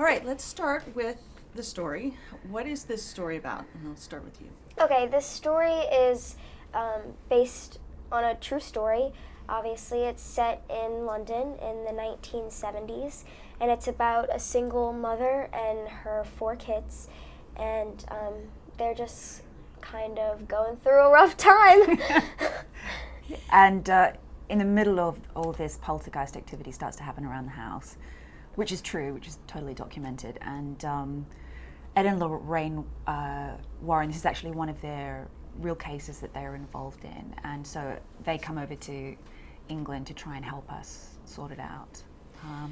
All right, let's start with the story. What is this story about? And I'll start with you. Okay, this story is based on a true story. Obviously, it's set in London in the 1970s, and it's about a single mother and her 4 kids, and they're just kind of going through a rough time. And in the middle of all this, poltergeist activity starts to happen around the house, which is true, which is totally documented. And Ed and Lorraine Warren, this is actually one of their real cases that they're involved in. And so they come over to England to try and help us sort it out.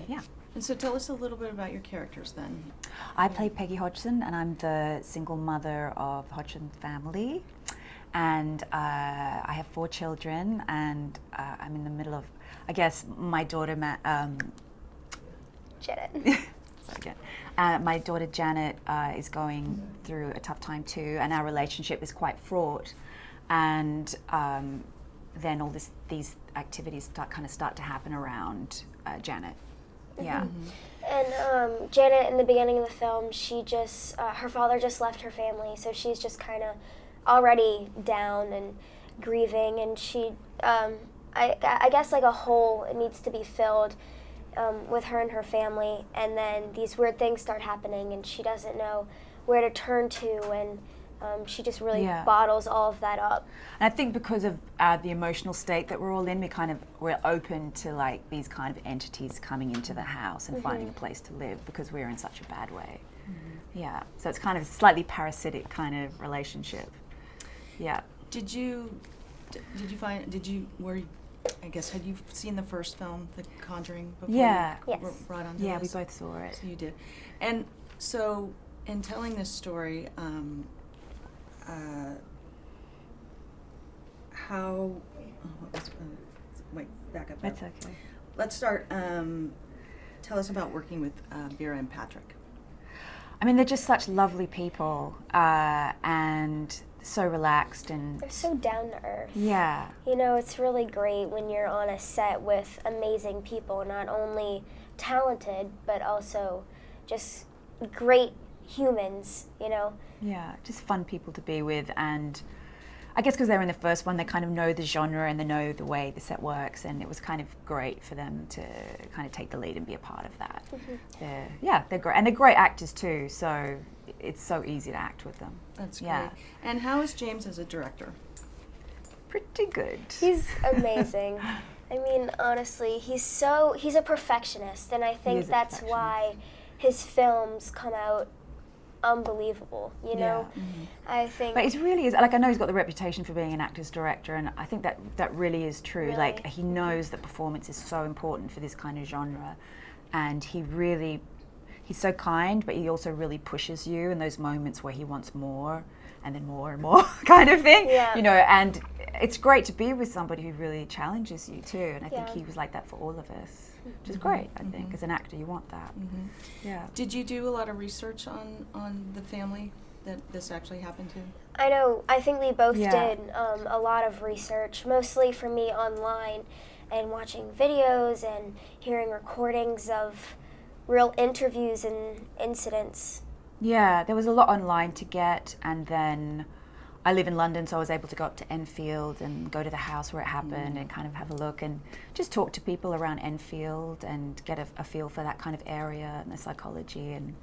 Yeah. And so tell us a little bit about your characters then. I play Peggy Hodgson, and I'm the single mother of Hodgson family. And I have 4 children, and I'm in the middle of, I guess, my daughter, Janet. My daughter Janet is going through a tough time too, and our relationship is quite fraught. And then all these activities start to happen around Janet. Yeah. Mm-hmm. And Janet, in the beginning of the film, she just her father just left her family, so she's just kind of already down and grieving, and she I guess like a hole needs to be filled with her and her family, and then these weird things start happening, and she doesn't know where to turn to, and she just really bottles all of that up. And I think because of the emotional state that we're all in, we're open to like these kind of entities coming into the house and finding a place to live because we're in such a bad way. Yeah, so it's kind of a slightly parasitic kind of relationship. Yeah. Had you seen the first film, The Conjuring, before Yeah. you were brought onto Yeah, this? we both saw it. So you did. And so in telling this story, back up. That's okay. Let's start, tell us about working with Vera and Patrick. I mean, they're just such lovely people, and so relaxed, and They're so down to earth. yeah. You know, it's really great when you're on a set with amazing people, not only talented, but also just great humans, you know? Yeah, just fun people to be with, and I guess because they're in the first one, they kind of know the genre and they know the way the set works, and it was kind of great for them to kind of take the lead and be a part of that. They're great, and they're great actors too, so it's so easy to act with them. That's great. And how is James as a director? Pretty good. He's amazing. I mean, honestly, he's a perfectionist, and I think that's why his films come out unbelievable, you know? I think. But it really is, like, I know he's got the reputation for being an actor's director, and I think that really is true. Really? Like, he knows that performance is so important for this kind of genre, and he's so kind, but he also really pushes you in those moments where he wants more, and then more and more kind of thing. Yeah. You know, and it's great to be with somebody who really challenges you too, and I think he was like that for all of us, which is great. I think as an actor you want that. Yeah. Did you do a lot of research on the family that this actually happened to? I know, I think we both did a lot of research, mostly for me online, and watching videos and hearing recordings of real interviews and incidents. Yeah, there was a lot online to get, and then I live in London, so I was able to go up to Enfield and go to the house where it happened and kind of have a look and just talk to people around Enfield and get a feel for that kind of area and the psychology. And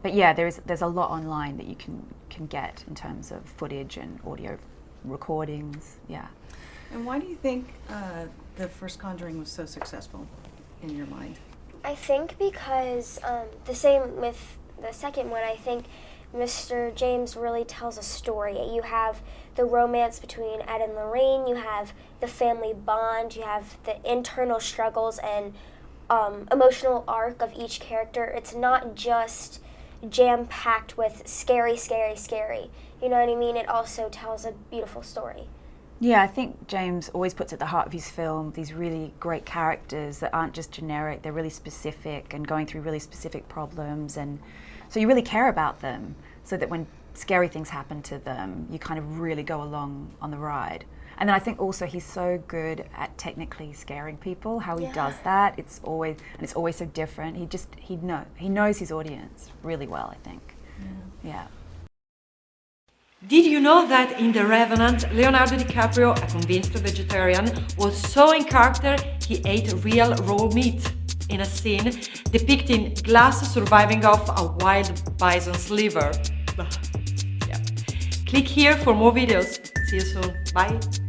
but yeah, there's a lot online that you can get in terms of footage and audio recordings. Yeah. And why do you think the first Conjuring was so successful in your mind? I think because the same with the second one, I think Mr. James really tells a story. You have the romance between Ed and Lorraine, you have the family bond, you have the internal struggles and emotional arc of each character. It's not just jam-packed with scary, scary, scary. You know what I mean? It also tells a beautiful story. Yeah, I think James always puts at the heart of his film these really great characters that aren't just generic, they're really specific and going through really specific problems, and so you really care about them, so that when scary things happen to them, you kind of really go along on the ride. And then I think also he's so good at technically scaring people. How he Yeah. does that, it's always so different. He knows his audience really well, I think. Yeah. Did you know that in The Revenant, Leonardo DiCaprio, a convinced vegetarian, was so in character he ate real raw meat in a scene depicting Glass surviving off a wild bison's liver? Yeah. Click here for more videos. See you soon. Bye.